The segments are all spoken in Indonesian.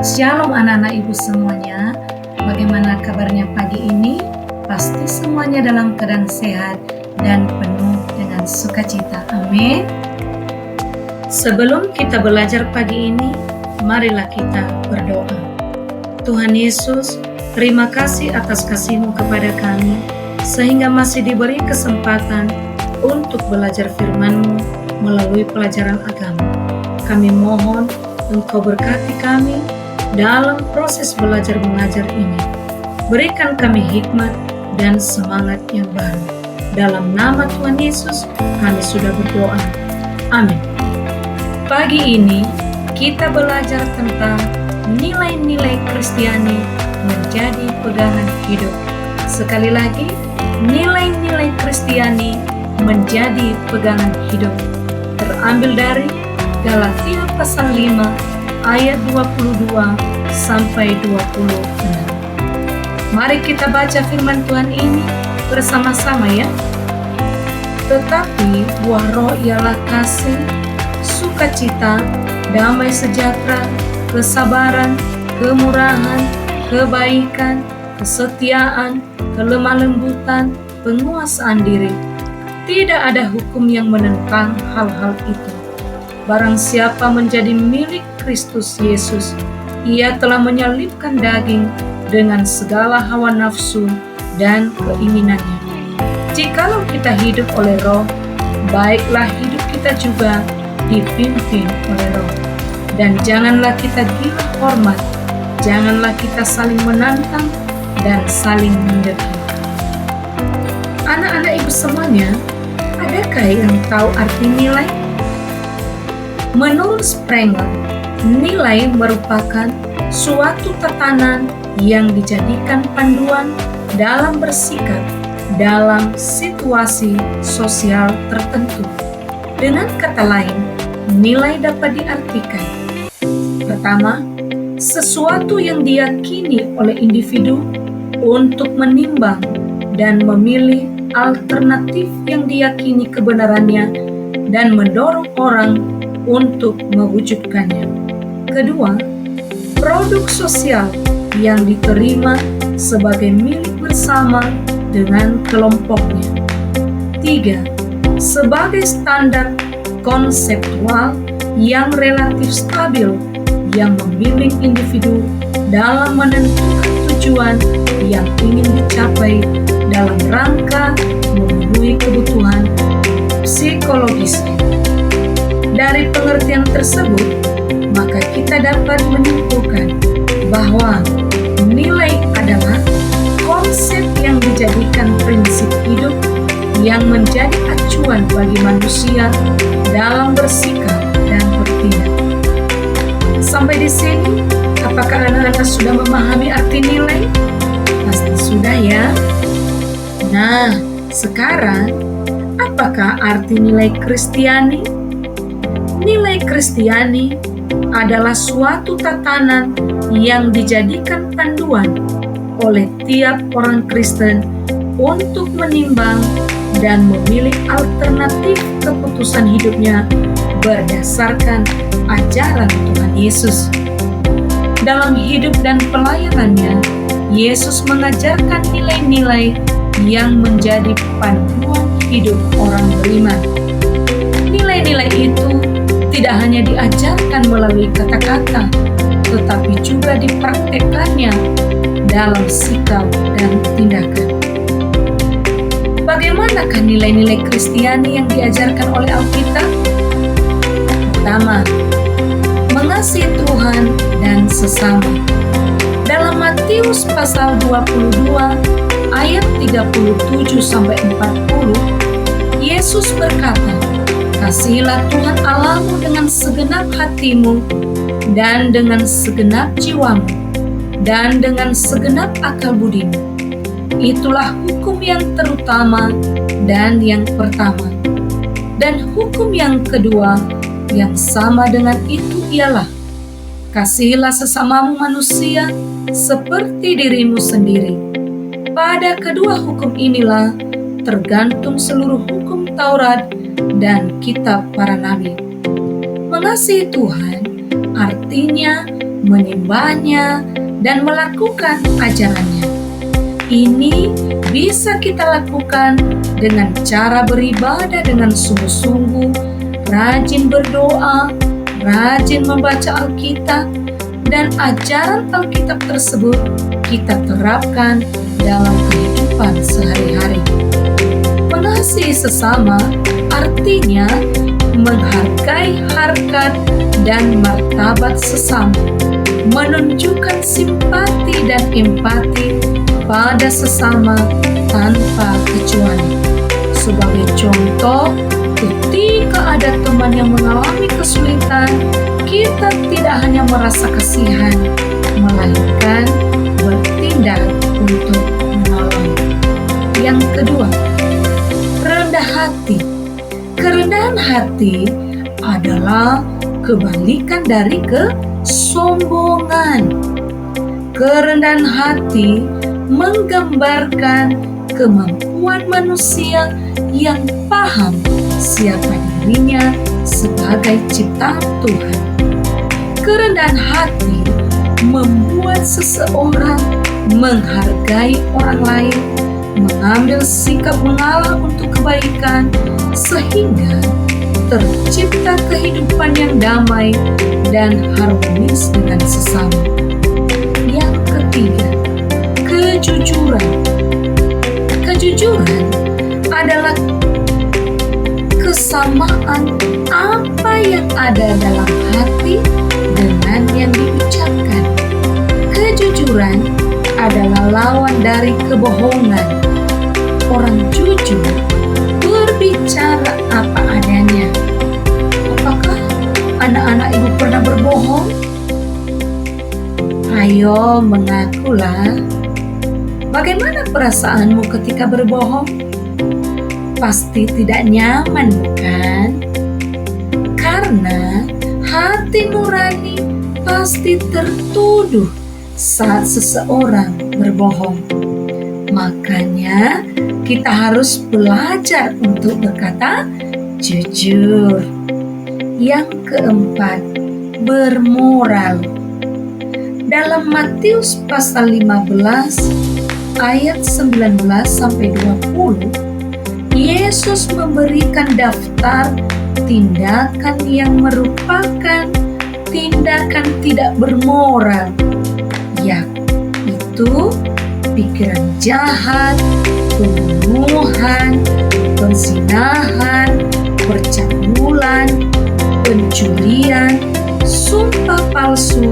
Shalom anak-anak ibu semuanya. Bagaimana kabarnya pagi ini? Pasti semuanya dalam keadaan sehat dan penuh dengan sukacita. Amin. Sebelum kita belajar pagi ini, marilah kita berdoa. Tuhan Yesus, terima kasih atas kasih-Mu kepada kami, sehingga masih diberi kesempatan untuk belajar firman-Mu melalui pelajaran agama. Kami mohon Engkau berkati kami dalam proses belajar mengajar ini. Berikan kami hikmat dan semangat yang baru. Dalam nama Tuhan Yesus, kami sudah berdoa. Amin. Pagi ini, kita belajar tentang nilai-nilai Kristiani menjadi pegangan hidup. Sekali lagi, nilai-nilai Kristiani menjadi pegangan hidup. Terambil dari Galatia pasal 5, ayat 22 sampai 26. Mari kita baca firman Tuhan ini bersama-sama ya. Tetapi buah roh ialah kasih, sukacita, damai sejahtera, kesabaran, kemurahan, kebaikan, kesetiaan, kelemah lembutan, penguasaan diri. Tidak ada hukum yang menentang hal-hal itu. Barang siapa menjadi milik Kristus Yesus, ia telah menyalibkan daging dengan segala hawa nafsu dan keinginannya. Jikalau kita hidup oleh roh, baiklah hidup kita juga dipimpin oleh roh. Dan janganlah kita gila hormat, janganlah kita saling menantang dan saling mendengki. Anak-anak ibu semuanya, adakah yang tahu arti nilai? Menurut Sprenger, nilai merupakan suatu tatanan yang dijadikan panduan dalam bersikap dalam situasi sosial tertentu. Dengan kata lain, nilai dapat diartikan: pertama, sesuatu yang diyakini oleh individu untuk menimbang dan memilih alternatif yang diyakini kebenarannya dan mendorong orang untuk mewujudkannya. Kedua, produk sosial yang diterima sebagai milik bersama dengan kelompoknya. Tiga, sebagai standar konseptual yang relatif stabil yang membimbing individu dalam menentukan tujuan yang ingin dicapai dalam rangka memenuhi kebutuhan psikologisnya. Dari pengertian tersebut, maka kita dapat menyimpulkan bahwa nilai adalah konsep yang dijadikan prinsip hidup yang menjadi acuan bagi manusia dalam bersikap dan bertindak. Sampai di sini, apakah anak-anak sudah memahami arti nilai? Pasti sudah ya. Nah, sekarang apakah arti nilai Kristiani? Nilai Kristiani adalah suatu tatanan yang dijadikan panduan oleh tiap orang Kristen untuk menimbang dan memilih alternatif keputusan hidupnya berdasarkan ajaran Tuhan Yesus. Dalam hidup dan pelayanannya, Yesus mengajarkan nilai-nilai yang menjadi panduan hidup orang beriman. Nilai-nilai itu tidak hanya diajarkan melalui kata-kata, tetapi juga dipraktekkannya dalam sikap dan tindakan. Bagaimanakah nilai-nilai Kristiani yang diajarkan oleh Alkitab? Pertama, mengasihi Tuhan dan sesama. Dalam Matius pasal 22 ayat 37-40, Yesus berkata, "Kasihilah Tuhan Allahmu dengan segenap hatimu, dan dengan segenap jiwamu, dan dengan segenap akal budimu. Itulah hukum yang terutama dan yang pertama. Dan hukum yang kedua yang sama dengan itu ialah, kasihilah sesamamu manusia seperti dirimu sendiri. Pada kedua hukum inilah tergantung seluruh hukum Taurat dan kitab para nabi." Mengasihi Tuhan artinya menyembahnya, dan melakukan ajarannya. Ini bisa kita lakukan dengan cara beribadah dengan sungguh-sungguh, rajin berdoa, rajin membaca Alkitab, dan ajaran Alkitab tersebut kita terapkan dalam kehidupan sehari-hari. Mengasihi sesama artinya menghargai harkat dan martabat sesama, menunjukkan simpati dan empati pada sesama tanpa kecuali. Sebagai contoh, ketika ada teman yang mengalami kesulitan, kita tidak hanya merasa kasihan, melainkan bertindak untuk menolong. Yang kedua, rendah hati. Kerendahan hati adalah kebalikan dari kesombongan. Kerendahan hati menggambarkan kemampuan manusia yang paham siapa dirinya sebagai ciptaan Tuhan. Kerendahan hati membuat seseorang menghargai orang lain, mengambil sikap mengalah untuk kebaikan, sehingga tercipta kehidupan yang damai dan harmonis dengan sesama. Yang ketiga, kejujuran. Kejujuran adalah kesamaan apa yang ada dalam hati dengan yang diucapkan. Kejujuran adalah lawan dari kebohongan. Orang jujur berbicara apa adanya. Apakah anak-anak ibu pernah berbohong? Ayo mengakulah. Bagaimana perasaanmu ketika berbohong? Pasti tidak nyaman, bukan? Karena hati nurani pasti tertuduh saat seseorang berbohong. Makanya kita harus belajar untuk berkata jujur. Yang keempat, bermoral. Dalam Matius pasal 15 ayat 19-20, Yesus memberikan daftar tindakan yang merupakan tindakan tidak bermoral, yaitu pikiran jahat, pembunuhan, perzinahan, percabulan, pencurian, sumpah palsu,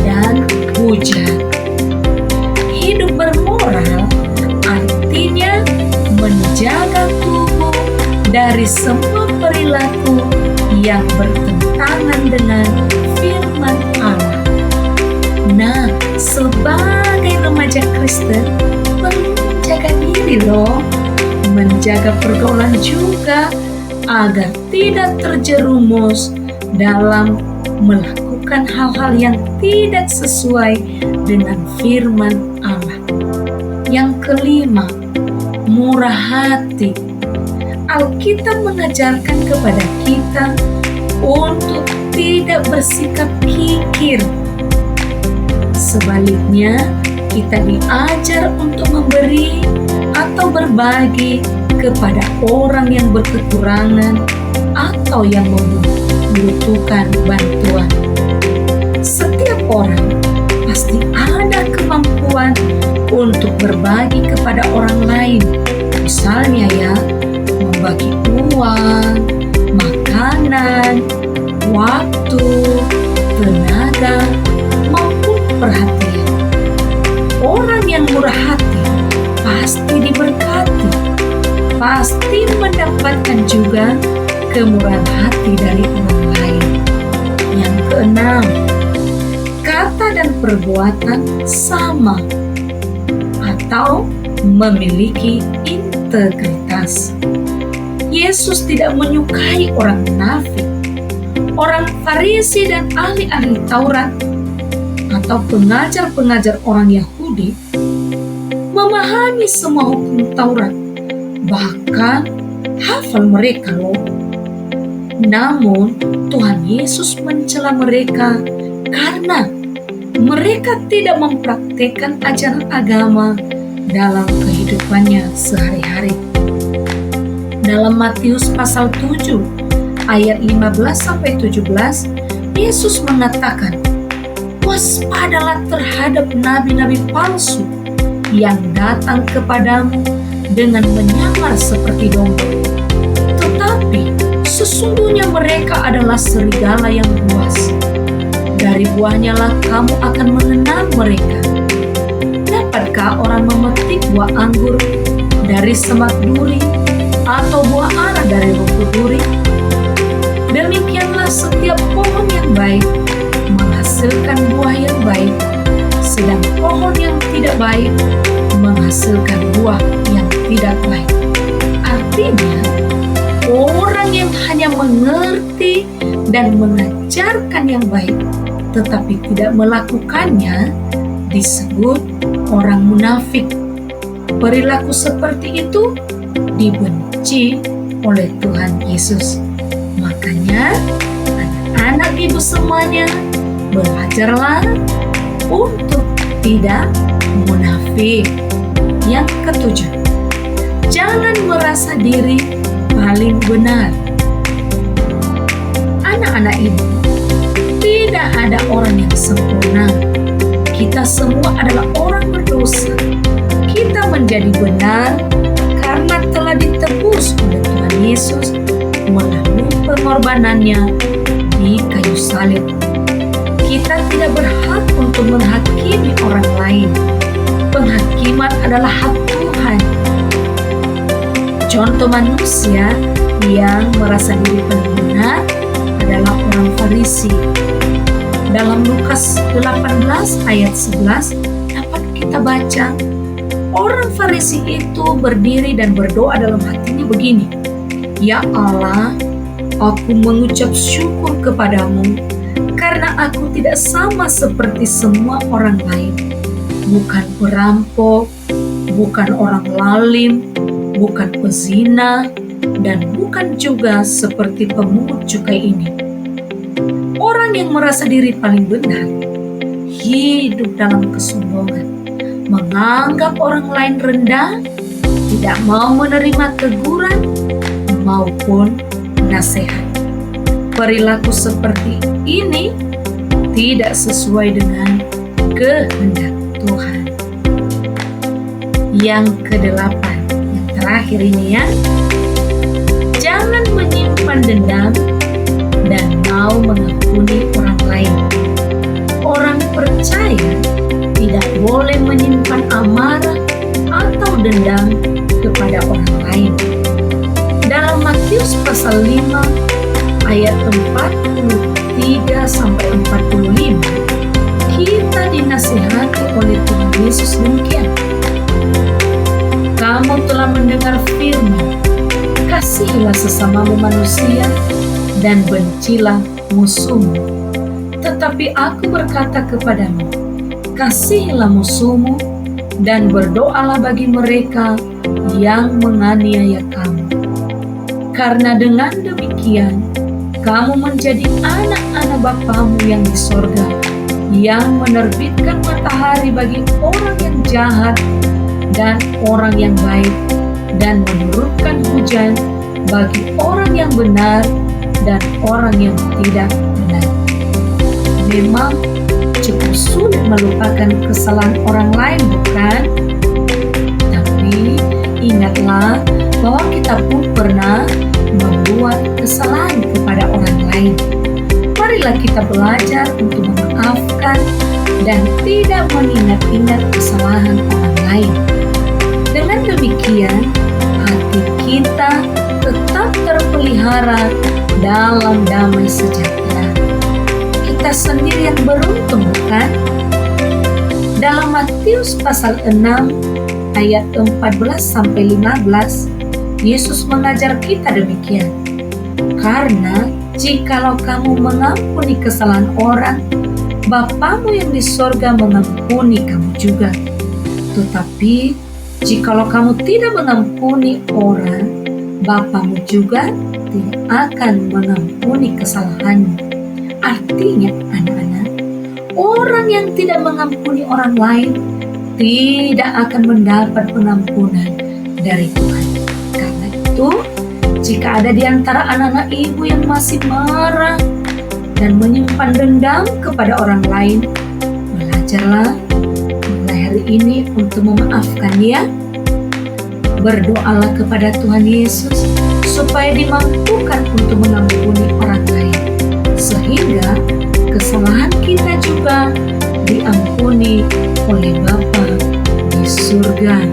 dan hujat. Hidup bermoral artinya menjaga tubuh dari semua perilaku yang bertentangan dengan firman Allah. Nah, sebagai remaja Kristen perlu menjaga diri loh, menjaga pergaulan juga agar tidak terjerumus dalam melakukan hal-hal yang tidak sesuai dengan firman Allah. Yang kelima, murah hati. Alkitab mengajarkan kepada kita untuk tidak bersikap kikir. Sebaliknya, kita diajar untuk memberi atau berbagi kepada orang yang berkekurangan atau yang membutuhkan bantuan. Setiap orang pasti ada kemampuan untuk berbagi kepada orang lain. Misalnya membagi uang, makanan, waktu, tenaga, maupun perhatian. Orang yang murah hati pasti diberkati, pasti mendapatkan juga kemurahan hati dari orang lain. Yang keenam, kata dan perbuatan sama atau memiliki integritas. Yesus tidak menyukai orang munafik, orang Farisi dan ahli-ahli Taurat, atau pengajar-pengajar orang Yahudi memahami semua hukum Taurat, bahkan hafal mereka loh. Namun Tuhan Yesus mencela mereka karena mereka tidak mempraktikkan ajaran agama dalam kehidupannya sehari-hari. Dalam Matius pasal 7 ayat 15-17, Yesus mengatakan, "Waspadalah terhadap nabi-nabi palsu yang datang kepadamu dengan menyamar seperti domba. Tetapi sesungguhnya mereka adalah serigala yang buas. Dari buahnya lah kamu akan mengenal mereka. Dapatkah orang memetik buah anggur dari semak duri atau buah ara dari rumput duri? Demikianlah setiap pohon yang baik menghasilkan buah yang baik, sedang pohon yang tidak baik menghasilkan buah yang tidak baik." Artinya, orang yang hanya mengerti dan mengajarkan yang baik tetapi tidak melakukannya disebut orang munafik. Perilaku seperti itu dibenci oleh Tuhan Yesus. Makanya, anak-anak ibu semuanya, belajarlah untuk tidak munafik. Yang ketujuh, jangan merasa diri paling benar. Anak-anak ibu, tidak ada orang yang sempurna. Kita semua adalah orang berdosa. Kita menjadi benar karena telah ditebus oleh Tuhan Yesus melalui pengorbanannya di kayu salib. Kita tidak berhak untuk menghakimi orang lain. Penghakiman adalah hak Tuhan. Contoh manusia yang merasa diri paling benar adalah orang Farisi. Dalam Lukas 18 ayat 11 dapat kita baca, orang Farisi itu berdiri dan berdoa dalam hatinya begini, "Ya Allah, aku mengucap syukur kepadamu karena aku tidak sama seperti semua orang lain. Bukan perampok, bukan orang lalim, bukan pezina, dan bukan juga seperti pemungut cukai ini." Orang yang merasa diri paling benar hidup dalam kesombongan, menganggap orang lain rendah, tidak mau menerima teguran maupun nasihat. Perilaku seperti ini tidak sesuai dengan kehendak Tuhan. Yang kedelapan, yang terakhir ini ya, jangan menyimpan dendam dan mau mengampuni orang lain. Orang percaya tidak boleh menyimpan amarah atau dendam kepada orang lain. Dalam Matius pasal 5 ayat 43-45, kita dinasihati oleh Tuhan Yesus demikian, "Kamu telah mendengar firman, kasihilah sesamamu manusia dan bencilah musuhmu. Tetapi aku berkata kepadamu, kasihilah musuhmu dan berdoalah bagi mereka yang menganiaya kamu. Karena dengan demikian, kamu menjadi anak-anak Bapamu yang di sorga, yang menerbitkan matahari bagi orang yang jahat dan orang yang baik, dan menurunkan hujan bagi orang yang benar dan orang yang tidak benar." Memang cukup sulit melupakan kesalahan orang lain, bukan? Tapi ingatlah bahwa kita pun pernah membuat kesalahan kepada orang lain. Marilah kita belajar untuk memaafkan dan tidak mengingat-ingat kesalahan orang lain. Dengan demikian, hati kita tetap terpelihara dalam damai sejahtera. Kita sendiri yang beruntung, bukan? Dalam Matius pasal 6 ayat 14-15, Yesus mengajar kita demikian, "Karena jikalau kamu mengampuni kesalahan orang, Bapamu yang di sorga mengampuni kamu juga. Tetapi jikalau kamu tidak mengampuni orang, Bapamu juga tidak akan mengampuni kesalahanmu." Artinya, anak-anak, orang yang tidak mengampuni orang lain tidak akan mendapat pengampunan dari Tuhan. Karena itu, jika ada di antara anak-anak ibu yang masih marah dan menyimpan dendam kepada orang lain, belajarlah mulai hari ini untuk memaafkan ya. Berdoalah kepada Tuhan Yesus supaya dimampukan untuk mengampuni orang lain, sehingga kesalahan kita juga diampuni oleh Bapa di surga.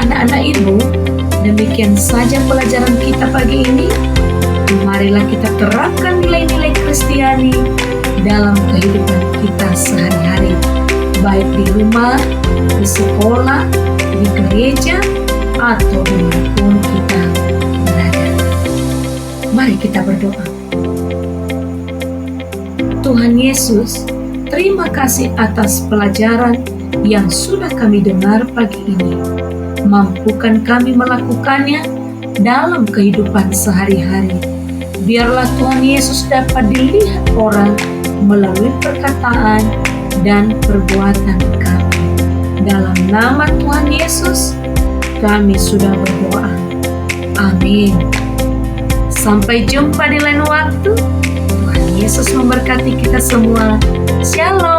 Anak-anak ibu, demikian saja pelajaran kita pagi ini. Marilah kita terapkan nilai-nilai Kristiani dalam kehidupan kita sehari-hari, baik di rumah, di sekolah, di gereja, atau dimanapun kita berada. Mari kita berdoa. Tuhan Yesus, terima kasih atas pelajaran yang sudah kami dengar pagi ini. Mampukan kami melakukannya dalam kehidupan sehari-hari. Biarlah Tuhan Yesus dapat dilihat orang melalui perkataan dan perbuatan kami. Dalam nama Tuhan Yesus, kami sudah berdoa. Amin. Sampai jumpa di lain waktu. Tuhan Yesus memberkati kita semua. Shalom.